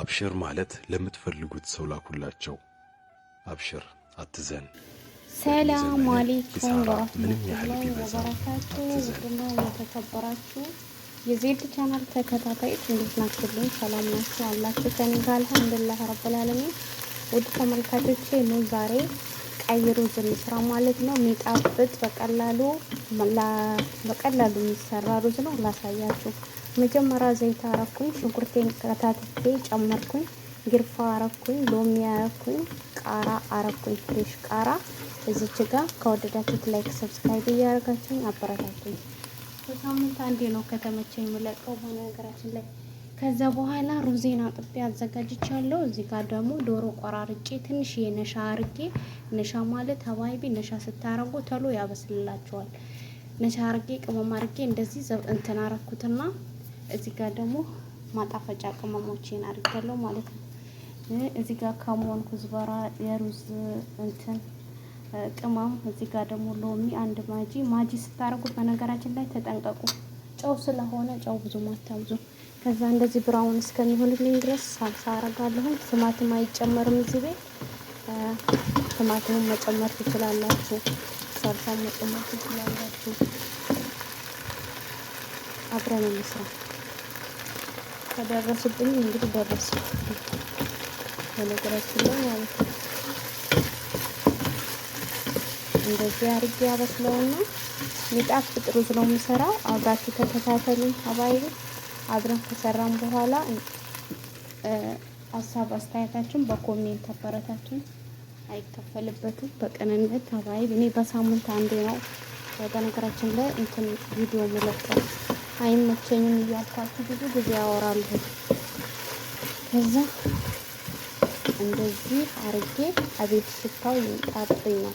አብሽር ማለት ለምትፈልጉት ሰው ላኩላቸው። አብሽር አትዘን። ሰላም አለይኩም ወራህመቱላሂ ወበረካቱ። ውድና የተከበራችሁ የዜድ ቻናል ተከታታዮች እንዴት ናችሁልኝ? ሰላም ናችሁ አላችሁ? ከኔ ጋር አልሐምዱሊላህ ረብል ዓለሚን። ውድ ተመልካቾቼ ነው ዛሬ ቀይ ሩዝ እንስራ ማለት ነው። የሚጣፍጥ በቀላሉ የሚሰራ ሩዝ ነው ላሳያችሁ። መጀመሪያ ዘይት አረኩኝ፣ ሽንኩርቴን ከታትፌ ጨመርኩኝ፣ ግርፋ አረኩኝ፣ ሎሚ አረኩኝ፣ ቃራ አረኩኝ፣ ፍሬሽ ቃራ። እዚች ጋር ከወደዳችሁት ላይክ ሰብስክራይብ እያደረጋችሁኝ አበረታቱኝ። በሳምንት አንዴ ነው ከተመቸኝ የምለቀው በነገራችን ላይ። ከዛ በኋላ ሩዜን አጥቤ አዘጋጅቻለሁ። እዚህ ጋር ደግሞ ዶሮ ቆራርጬ ትንሽ የነሻ አርጌ፣ ነሻ ማለት ሀባይቢ ነሻ ስታረጉ ተሎ ያበስልላችኋል። ነሻ አርጌ ቅመም አርጌ እንደዚህ እንትን አረኩትና እዚህ ጋር ደግሞ ማጣፈጫ ቅመሞችን አርጋለሁ ማለት ነው። እዚህ ጋር ካሞን፣ ኩዝበራ፣ የሩዝ እንትን ቅመም፣ እዚህ ጋር ደግሞ ሎሚ፣ አንድ ማጂ ስታረጉ በነገራችን ላይ ተጠንቀቁ። ጨው ስለሆነ ጨው ብዙ ማታብዙ። ከዛ እንደዚህ ብራውን እስከሚሆንልኝ ድረስ ሳልሳ አረጋለሁ። ቲማቲም አይጨመርም እዚህ ቤት። ቲማቲሙን መጨመር ትችላላችሁ፣ ሳልሳ መጨመር ትችላላችሁ። አብረን እንስራ። ከደረሱብኝ እንግዲህ ደረሱ በነገራችን ላይ ማለት ነው። እንደዚህ አርጌ ያበስለውና የሚጣፍጥ ሩዝ ነው የምሰራው። አብራችሁ ተከታተሉኝ ሀባይቢ። አብረን ከሰራን በኋላ ሀሳብ አስተያየታችሁን በኮሜንት አበረታቱኝ። አይከፈልበትም በቅንነት ሀባይቢ። እኔ በሳምንት አንዴ ነው በነገራችን ላይ እንትን ቪዲዮ መለቀው። አይመቸኝም እያልኳችሁ ብዙ ጊዜ ያወራሉ። ከዛ እንደዚህ አርጌ አቤት ሽታው ይጣብኝ ነው።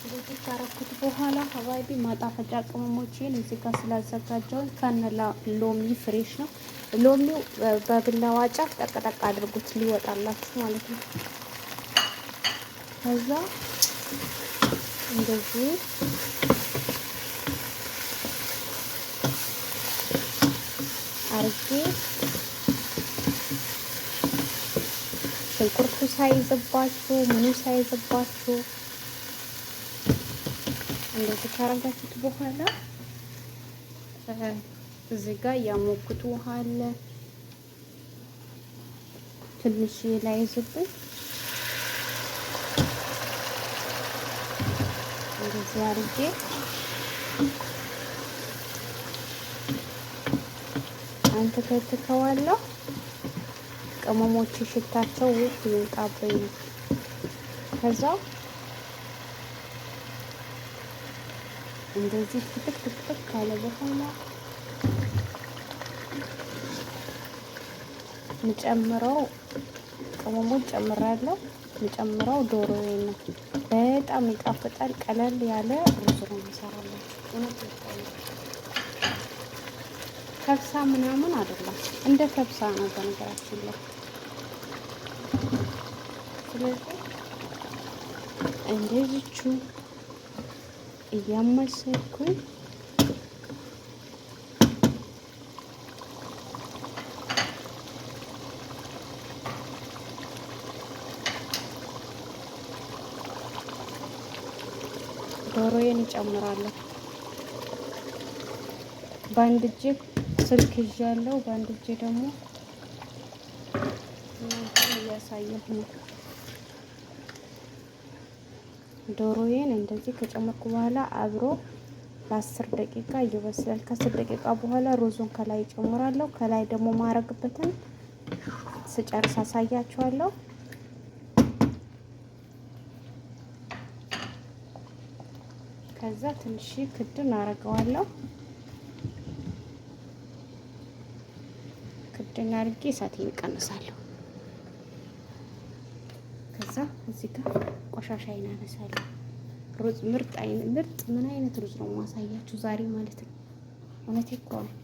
እንደዚህ ካረኩት በኋላ ሀባይቢ ማጣፈጫ ቅመሞችን እዚህ ጋር ስላዘጋጀውን ከነላ ሎሚ ፍሬሽ ነው። ሎሚው በቢላዋ ጫፍ ጠቅጠቅ አድርጉት ሊወጣላችሁ ማለት ነው። ከዛ እንደዚህ አርጌ ሽንኩርቱ ሳይዝባችሁ ምኑ ሳይዝባችሁ እንደዚህ ካረጋችሁት በኋላ እዚህ ጋር ያሞኩት ውሃ አለ ትንሽ ላይ ዝብኝ እንደዚህ አርጌ አንተከትከዋለሁ። ቅመሞች ሽታቸው ውብ ይወጣብኝ ነው። ከዛ እንደዚህ ትክትክ ካለ በኋላ ምጨምረው ቅመሞች ጨምራለሁ። ምጨምረው ዶሮዬን ነው። በጣም ይጣፍጣል። ቀለል ያለ ሩዝ ነው የምሰራላችሁ። እውነት ነው። ከብሳ ምናምን አይደለም፣ እንደ ከብሳ ነው በነገራችን ላይ። ስለዚህ እንደዚቹ እያመሰልኩኝ ዶሮዬን እጨምራለሁ። በአንድ እጄ ስልክ ይዣለሁ፣ በአንድ እጄ ደግሞ እያሳየሁ ነው። ዶሮዬን እንደዚህ ከጨመርኩ በኋላ አብሮ ለ10 ደቂቃ ይበስላል። ከ10 ደቂቃ በኋላ ሩዙን ከላይ ጨምራለሁ። ከላይ ደግሞ ማረግበትን ስጨርስ አሳያችኋለሁ። ከዛ ትንሽ ክድን አረገዋለሁ። ክድን አርጌ እሳቴን እቀንሳለሁ። ከዛ እዚህ ጋር ቆሻሻዬን አነሳለሁ። ሩዝ ምርጥ ምን አይነት ሩዝ ነው ማሳያችሁ ዛሬ ማለት ነው። እውነቴ እኮ ነው።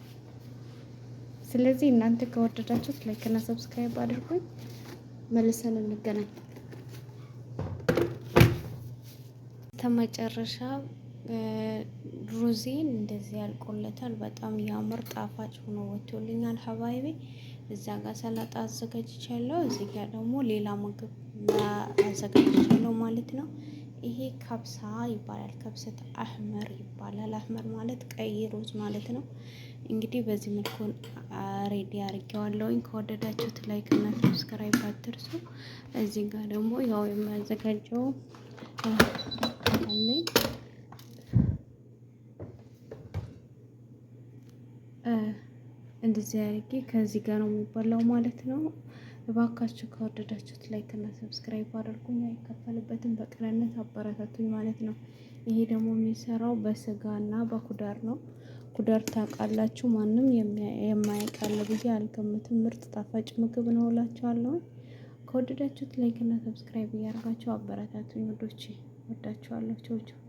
ስለዚህ እናንተ ከወደዳችሁት ላይክ እና ሰብስክራይብ አድርጉኝ። መልሰን እንገናኝ። ተመጨረሻ ሩዜን እንደዚህ ያልቆለታል። በጣም ያምር ጣፋጭ ሆኖ ወጥቶልኛል ሀባይቤ። እዛ ጋር ሰላጣ አዘጋጅቻለሁ። እዚህ ጋር ደግሞ ሌላ ምግብ አዘጋጅቻለሁ ማለት ነው። ይሄ ካብሳ ይባላል። ከብሰት አህመር ይባላል። አህመር ማለት ቀይ ሩዝ ማለት ነው። እንግዲህ በዚህ መልኩ ሬዲ አድርጌዋለሁኝ። ከወደዳችሁት ላይክ እና ሰብስክራይብ አትርሱ። እዚህ ጋር ደግሞ ያው የሚያዘጋጀው አለኝ እንደዚህ አድርጌ ከዚህ ጋር ነው የሚበላው ማለት ነው። እባካችሁ ከወደዳችሁት ላይክ እና ሰብስክራይብ አድርጉኝ። አይከፈልበትም። በቅንነት አበረታቱኝ ማለት ነው። ይሄ ደግሞ የሚሰራው በስጋና በኩዳር ነው። ኩዳር ታውቃላችሁ፣ ማንም የማያውቃል ብዬ አልገምትም። ምርጥ ጣፋጭ ምግብ ነው እላችኋለሁ። ከወደዳችሁት ላይክ እና ሰብስክራይብ እያደረጋችሁ አበረታቱኝ ውዶቼ። ወዳችኋለሁ። ቻው ቻው።